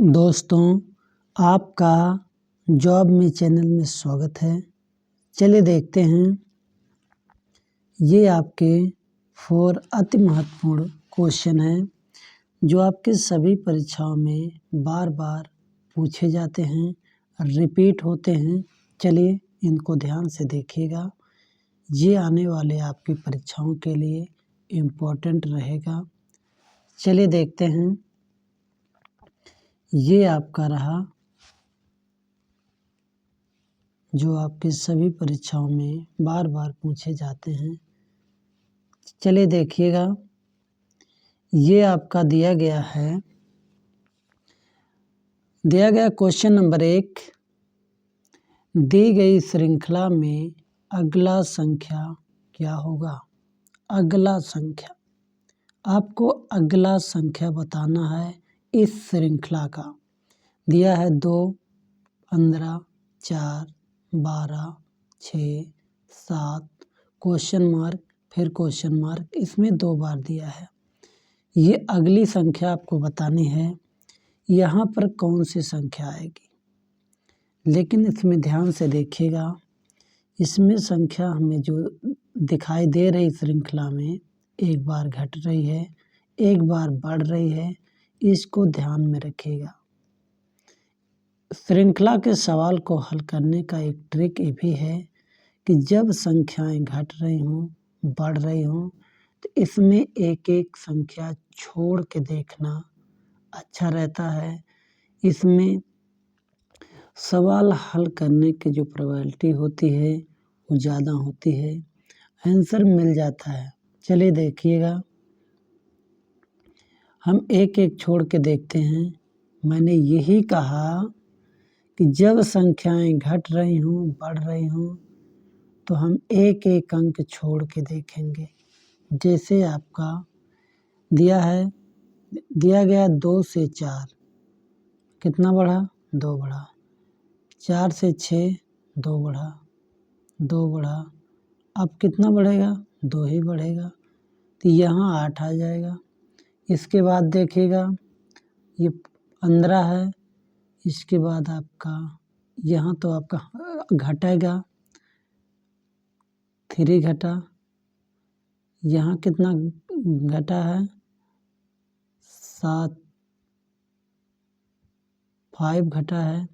दोस्तों, आपका जॉब में चैनल में स्वागत है। चलिए देखते हैं, ये आपके 4 अति महत्वपूर्ण क्वेश्चन हैं जो आपके सभी परीक्षाओं में बार बार पूछे जाते हैं, रिपीट होते हैं। चलिए इनको ध्यान से देखिएगा, ये आने वाले आपकी परीक्षाओं के लिए इम्पोर्टेंट रहेगा। चलिए देखते हैं, ये आपका रहा जो आपके सभी परीक्षाओं में बार बार पूछे जाते हैं। चलिए देखिएगा, ये आपका दिया गया क्वेश्चन नंबर 1, दी गई श्रृंखला में अगला संख्या क्या होगा। अगला संख्या, आपको अगला संख्या बताना है इस श्रृंखला का। दिया है 2, 15, 4, 12, 6, 7, क्वेश्चन मार्क, फिर क्वेश्चन मार्क, इसमें 2 बार दिया है। ये अगली संख्या आपको बतानी है, यहाँ पर कौन सी संख्या आएगी। लेकिन इसमें ध्यान से देखिएगा, इसमें संख्या हमें जो दिखाई दे रही श्रृंखला में, एक बार घट रही है, एक बार बढ़ रही है, इसको ध्यान में रखिएगा। श्रृंखला के सवाल को हल करने का एक ट्रिक ये भी है कि जब संख्याएं घट रही हों, बढ़ रही हों, तो इसमें एक एक संख्या छोड़ के देखना अच्छा रहता है। इसमें सवाल हल करने की जो प्रोबेबिलिटी होती है वो ज़्यादा होती है, आंसर मिल जाता है। चलिए देखिएगा, हम एक एक छोड़ के देखते हैं। मैंने यही कहा कि जब संख्याएं घट रही हों, बढ़ रही हों, तो हम एक एक अंक छोड़ के देखेंगे। जैसे आपका दिया गया 2 से 4, कितना बढ़ा? 2 बढ़ा। 4 से 6, 2 बढ़ा, 2 बढ़ा। अब कितना बढ़ेगा? 2 ही बढ़ेगा, तो यहाँ 8 आ जाएगा। इसके बाद देखिएगा, ये 15 है, इसके बाद आपका यहाँ तो आपका घटेगा, 3 घटा, यहाँ कितना घटा है? 7, 5 घटा है।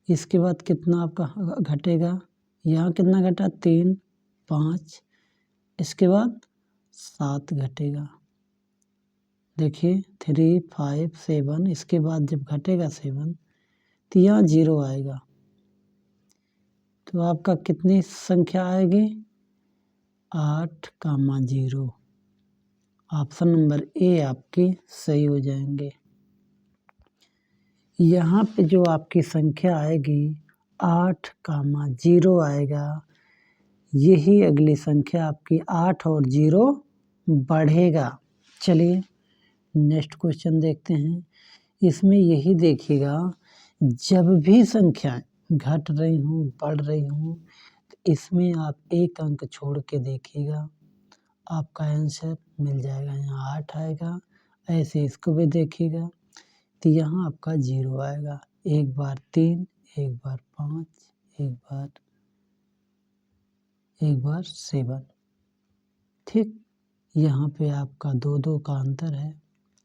इसके बाद कितना आपका घटेगा? यहाँ कितना घटा? 3, 5, इसके बाद 7 घटेगा। देखिए 3, 5, 7, इसके बाद जब घटेगा 7, तो यहाँ 0 आएगा। तो आपका कितनी संख्या आएगी? 8, 0। ऑप्शन नंबर ए आपकी सही हो जाएंगे। यहाँ पे जो आपकी संख्या आएगी 8, 0 आएगा, यही अगली संख्या आपकी 8 और 0 बढ़ेगा। चलिए नेक्स्ट क्वेश्चन देखते हैं। इसमें यही देखिएगा, जब भी संख्याएं घट रही हों, बढ़ रही हों, तो इसमें आप एक अंक छोड़ के देखिएगा, आपका आंसर मिल जाएगा। यहाँ 8 आएगा। ऐसे इसको भी देखिएगा, तो यहाँ आपका 0 आएगा। एक बार 3, एक बार 5, एक बार 7। ठीक, यहाँ पे आपका 2 का अंतर है।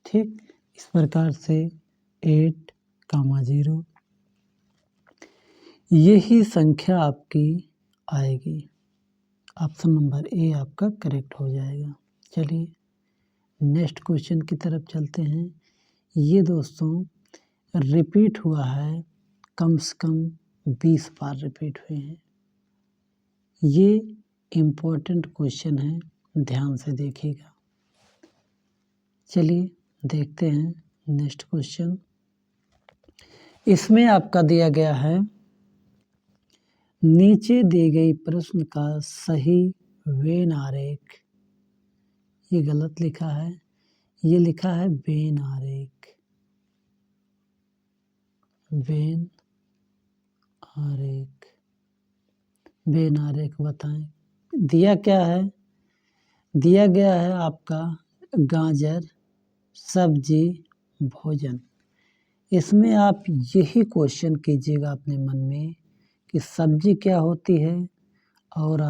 ठीक, इस प्रकार से 8, 0 यही संख्या आपकी आएगी। ऑप्शन नंबर ए आपका करेक्ट हो जाएगा। चलिए नेक्स्ट क्वेश्चन की तरफ चलते हैं। ये दोस्तों रिपीट हुआ है, कम से कम 20 बार रिपीट हुए हैं। ये इम्पोर्टेंट क्वेश्चन है, ध्यान से देखिएगा। चलिए देखते हैं नेक्स्ट क्वेश्चन। इसमें आपका दिया गया है, नीचे दी गई प्रश्न का सही वेन आरेख। ये गलत लिखा है, ये लिखा है वेन आरेख। वेन आरेख बताएं। दिया क्या है? दिया गया है आपका गाजर, सब्जी, भोजन। इसमें आप यही क्वेश्चन कीजिएगा अपने मन में कि सब्जी क्या होती है और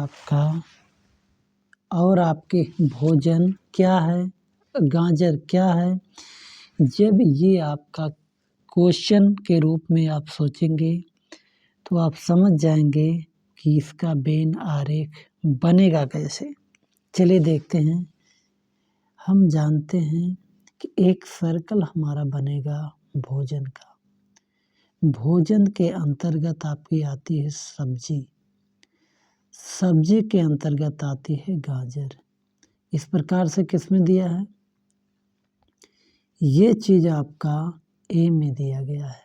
आपके भोजन क्या है, गाजर क्या है। जब ये आपका क्वेश्चन के रूप में आप सोचेंगे तो आप समझ जाएंगे कि इसका वेन आरेख बनेगा कैसे। चलिए देखते हैं। हम जानते हैं कि एक सर्कल हमारा बनेगा भोजन का। भोजन के अंतर्गत आपकी आती है सब्जी, सब्जी के अंतर्गत आती है गाजर। इस प्रकार से किसमें दिया है, ये चीज़ आपका ए में दिया गया है।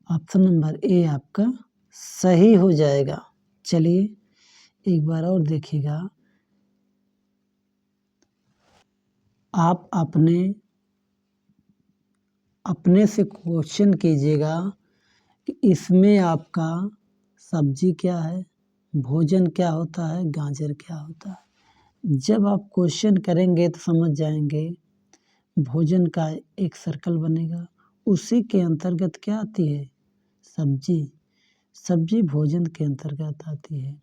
ऑप्शन नंबर ए आपका सही हो जाएगा। चलिए एक बार और देखिएगा। आप अपने से क्वेश्चन कीजिएगा कि इसमें आपका सब्जी क्या है, भोजन क्या होता है, गाजर क्या होता है। जब आप क्वेश्चन करेंगे तो समझ जाएंगे। भोजन का एक सर्कल बनेगा, उसी के अंतर्गत क्या आती है, सब्जी। सब्जी भोजन के अंतर्गत आती है,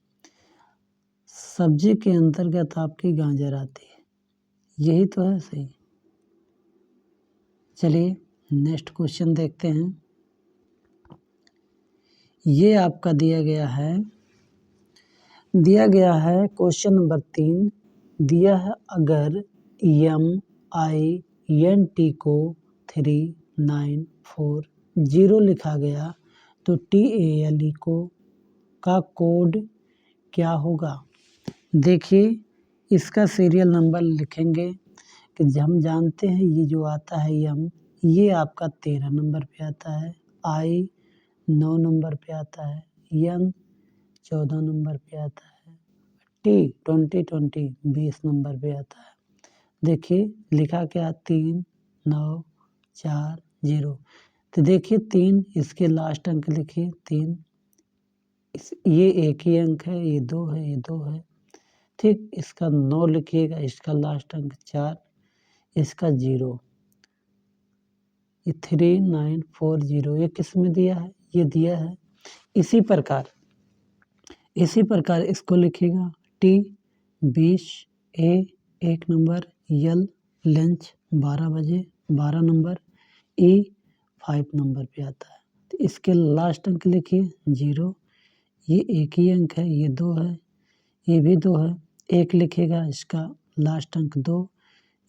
सब्जी के अंतर्गत आपकी गाजर आती है। यही तो है सही। चलिए नेक्स्ट क्वेश्चन देखते हैं। ये आपका दिया गया है क्वेश्चन नंबर 3 दिया है। अगर MINT को 3940 लिखा गया तो TALE का कोड क्या होगा। देखिए इसका सीरियल नंबर लिखेंगे कि हम जानते हैं ये जो आता है ये आपका 13 नंबर पे आता है, I 9 नंबर पे आता है, N 14 नंबर पे आता है, T 20 नंबर पे आता है। देखिए लिखा क्या 3940। तो देखिए 3 इसके लास्ट अंक लिखिए 3, ये एक ही अंक है, ये 2 है, ये 2 है। ठीक, इसका 9 लिखिएगा, इसका लास्ट अंक 4, इसका 0, ये 3940 ये किस में दिया है, ये दिया है। इसी प्रकार इसको लिखिएगा T20 A 1 number, L lunch 12 बजे 12 नंबर, E 5 नंबर पे आता है। तो इसके लास्ट अंक लिखिए 0, ये एक ही अंक है, ये 2 है, ये भी 2 है, 1 लिखिएगा, इसका लास्ट अंक 2,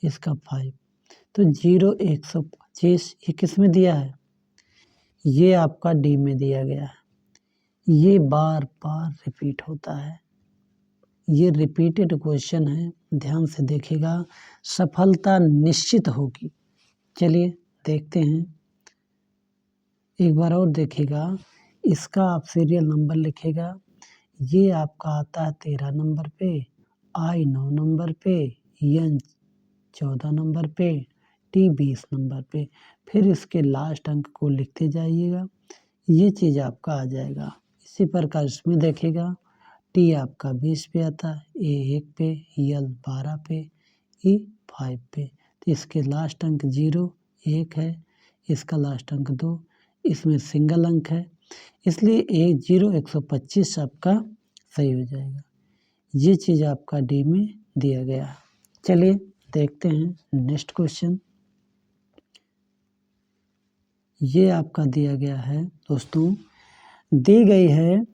इसका 5। तो 0 125 ये किस में दिया है, ये आपका डी में दिया गया है। ये बार बार रिपीट होता है, ये रिपीटेड क्वेश्चन है, ध्यान से देखिएगा, सफलता निश्चित होगी। चलिए देखते हैं एक बार और देखिएगा। इसका आप सीरियल नंबर लिखेगा, ये आपका आता है 13 नंबर पे, I 9 नंबर पे, N 14 नंबर पे, T 20 नंबर पे। फिर इसके लास्ट अंक को लिखते जाइएगा, ये चीज़ आपका आ जाएगा। इसी प्रकार इसमें देखेगा, T आपका 20 पे आता है, A 1 पे, L 12 पे, E 5 पे। तो इसके लास्ट अंक 0 1 है, इसका लास्ट अंक 2, इसमें सिंगल अंक है, इसलिए A 0 125 आपका सही हो जाएगा। ये चीज़ आपका डी में दिया गया है। चलिए देखते हैं नेक्स्ट क्वेश्चन। ये आपका दिया गया है दोस्तों, दी गई है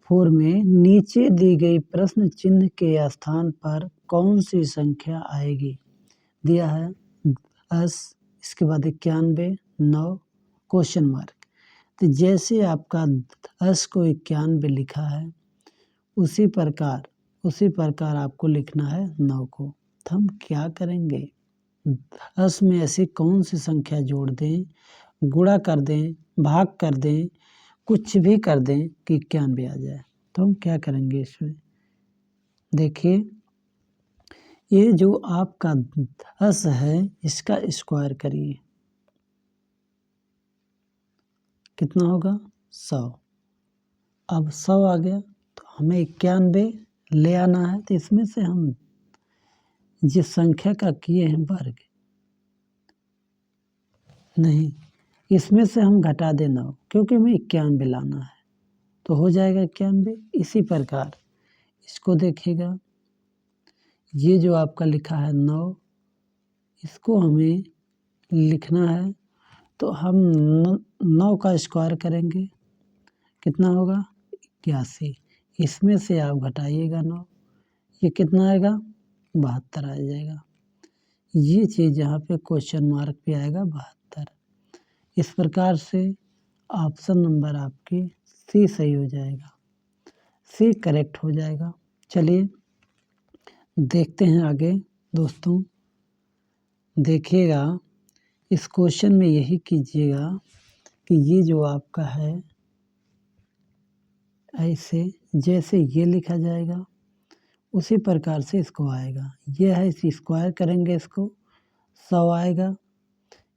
4 में, नीचे दी गई प्रश्न चिन्ह के स्थान पर कौन सी संख्या आएगी। दिया है 10, इसके बाद 91, 9 क्वेश्चन मार्क। तो जैसे आपका 10 को 91 लिखा है, उसी प्रकार आपको लिखना है 9 को। तो हम क्या करेंगे, 10 में ऐसी कौन सी संख्या जोड़ दें, गुणा कर दें, भाग कर दें, कुछ भी कर दें कि 91 आ जाए। तो हम क्या करेंगे इसमें, देखिए ये जो आपका 10 है इसका स्क्वायर करिए, कितना होगा 100। अब 100 आ गया तो हमें 91 ले आना है। तो इसमें से हम जिस संख्या का किए हैं वर्ग, नहीं इसमें से हम घटा दें 9 क्योंकि हमें 91 लाना है तो हो जाएगा 91। इसी प्रकार इसको देखिएगा, ये जो आपका लिखा है 9, इसको हमें लिखना है तो हम 9 का स्क्वायर करेंगे, कितना होगा 81। इसमें से आप घटाइएगा 9, ये कितना आएगा 72 आ जाएगा। ये चीज़ यहाँ पे क्वेश्चन मार्क पे आएगा 72। इस प्रकार से ऑप्शन नंबर आपकी सी सही हो जाएगा, सी करेक्ट हो जाएगा। चलिए देखते हैं आगे दोस्तों। देखिएगा इस क्वेश्चन में यही कीजिएगा कि ये जो आपका है ऐसे जैसे ये लिखा जाएगा उसी प्रकार से इसको आएगा। ये है, इस स्क्वायर करेंगे इसको 100 आएगा।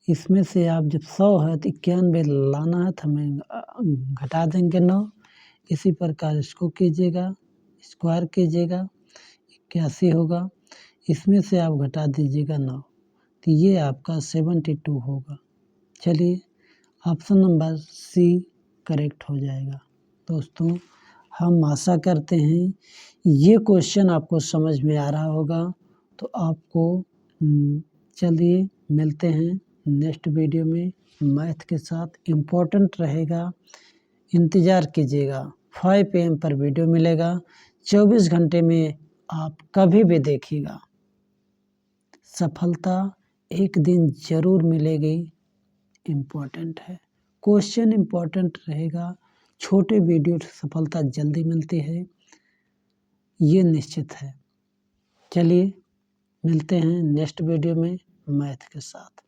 इसमें से आप जब 100 है तो 91 लाना है तो हमें घटा देंगे 9। इसी प्रकार इसको कीजिएगा, स्क्वायर कीजिएगा 81 होगा। इसमें से आप घटा दीजिएगा 9 तो ये आपका 72 होगा। चलिए ऑप्शन नंबर सी करेक्ट हो जाएगा। दोस्तों हम आशा करते हैं ये क्वेश्चन आपको समझ में आ रहा होगा। तो आपको चलिए मिलते हैं नेक्स्ट वीडियो में मैथ के साथ। इम्पोर्टेंट रहेगा, इंतज़ार कीजिएगा। 5 PM पर वीडियो मिलेगा, 24 घंटे में आप कभी भी देखिएगा। सफलता एक दिन ज़रूर मिलेगी। इम्पोर्टेंट है, क्वेश्चन इम्पोर्टेंट रहेगा। छोटे वीडियो से सफलता जल्दी मिलती है, ये निश्चित है। चलिए मिलते हैं नेक्स्ट वीडियो में मैथ के साथ।